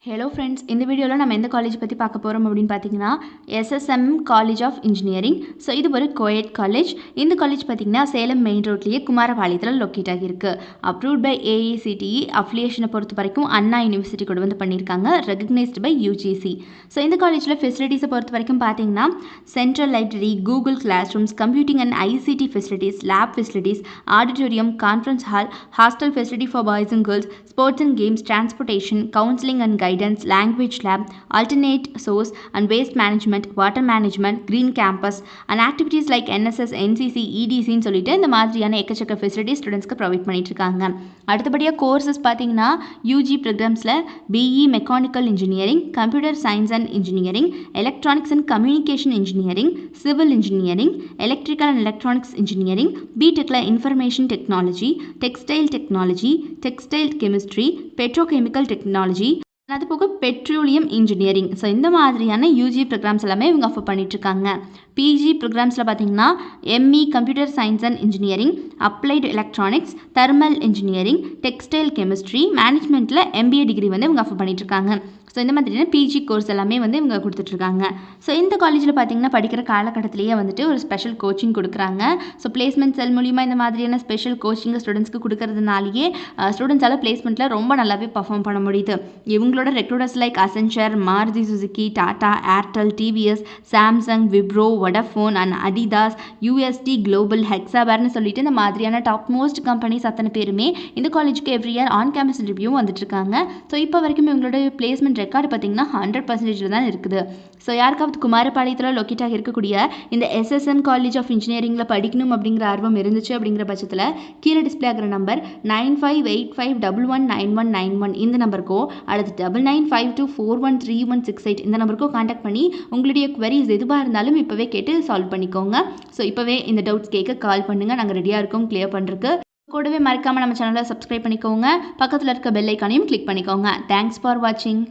Hello friends, இந்த வீடியோவில் நம்ம எந்த காலேஜ் பற்றி பார்க்க போகிறோம் அப்படின்னு பார்த்தீங்கன்னா SSM college of engineering. So இது ஒரு கோயட் காலேஜ். இந்த காலேஜ் பார்த்தீங்கன்னா சேலம் மெயின் ரோட்லேயே குமாரபாளையத்தில் லொக்கேட் ஆகியிருக்கு. Approved by AICTE. அஃபிலியேஷனை பொறுத்த வரைக்கும் அண்ணா யூனிவர்சிட்டி கூட வந்து பண்ணியிருக்காங்க, ரெகக்னைஸ்டு பை யூஜிசி. ஸோ இந்த காலேஜில் ஃபெசிலிட்டிஸை பொறுத்த வரைக்கும் பார்த்தீங்கன்னா central library, Google classrooms, computing and ICT facilities, lab facilities, auditorium, conference hall, hostel facility for boys and girls, sports and games, transportation, counselling and guidance, language lab, alternate source and waste management, water management, green campus and activities like NSS, NCC, EDC ன்னு சொல்லிட்டு இந்த மாதிரியான எக்கச்சக்க facility ஸ்டூடெண்ட்ஸ்க்கு provide பண்ணிட்டு இருக்காங்க. அடுத்தபடியாக courses பார்த்தீங்கன்னா யூஜி ப்ரோக்ராம்ஸில் BE mechanical engineering, computer science and engineering, electronics and communication engineering, civil engineering, electrical and electronics engineering, பிடெக்கில் information technology, textile technology, textile chemistry, petrochemical technology, அது போக பெட்ரோலியம் இன்ஜினியரிங். ஸோ இந்த மாதிரியான யூஜி ப்ரோக்ராம்ஸ் எல்லாமே இவங்க offer பண்ணிகிட்ருக்காங்க. PG ப்ரோக்ராம்ஸில் பார்த்தீங்கன்னா ME computer science and engineering, applied electronics, thermal engineering, textile chemistry, மேனேஜ்மெண்ட்டில் எம்பிஏ டிகிரி வந்து இவங்க ஆஃபர் பண்ணிகிட்ருக்காங்க. ஸோ இந்த மாதிரியான பிஜி கோர்ஸ் எல்லாமே வந்து இவங்க கொடுத்துட்ருக்காங்க. ஸோ இந்த காலேஜில் பார்த்தீங்கன்னா படிக்கிற காலகட்டத்திலேயே வந்துட்டு ஒரு ஸ்பெஷல் கோச்சிங் கொடுக்குறாங்க. ஸோ பிளேஸ்மெண்ட் செல் மூலிமா இந்த மாதிரியான ஸ்பெஷல் கோச்சிங்கை ஸ்டூடெண்ட்ஸ்க்கு கொடுக்கறதுனாலேயே ஸ்டூடெண்ட்ஸால் பிளேஸ்மெண்ட்டில் ரொம்ப நல்லாவே பர்ஃபார்ம் பண்ண முடியுது. இவங்களோட recruiters like Accenture, Maruti Suzuki, Tata, Airtel, TVS, Samsung, Wipro, Vodafone and Adidas, UST Global, ஹெக்ஸாபேர்னு சொல்லிட்டு இந்த மாதிரியான டாப் மோஸ்ட் கம்பெனிஸ் அத்தனை பேருமே இந்த காலேஜுக்கு every year on campus interview வந்துட்டு இருக்காங்க. ஸோ இப்போ வரைக்கும் இவங்களோட பிளேஸ்மெண்ட் ரெக்கார்டு பார்த்தீங்கன்னா 100% தான் இருக்குது. ஸோ யாருக்காவது குமாரபாளையத்தில் லொக்கேட் ஆகி இருக்கக்கூடிய இந்த எஸ்எஸ்எம் காலேஜ் ஆஃப் இன்ஜினியரிங்கில் படிக்கணும் அப்படிங்கிற ஆர்வம் இருந்துச்சு அப்படிங்கிற பட்சத்தில் கீழே டிஸ்பிளே ஆகிற நம்பர் 9585119191 இந்த நம்பருக்கோ அல்லது 9952413168 இந்த நம்பருக்கோ கான்டாக்ட் பண்ணி உங்களுடைய குவரிஸ் எதுவாக இருந்தாலும் இப்போவே கேட்டு சால்வ் பண்ணிக்கோங்க. ஸோ இப்போவே இந்த டவுட்ஸ் கேட்க கால் பண்ணுங்கள், நாங்கள் ரெடியாக இருக்கோம் கிளியர் பண்ணுறதுக்கு. கூடவே மறக்காமல் நம்ம சேனலை சப்ஸ்கிரைப் பண்ணிக்கோங்க, பக்கத்தில் இருக்க பெல் ஐக்கானையும் கிளிக் பண்ணிக்கோங்க. தேங்க்ஸ் ஃபார் வாட்சிங்.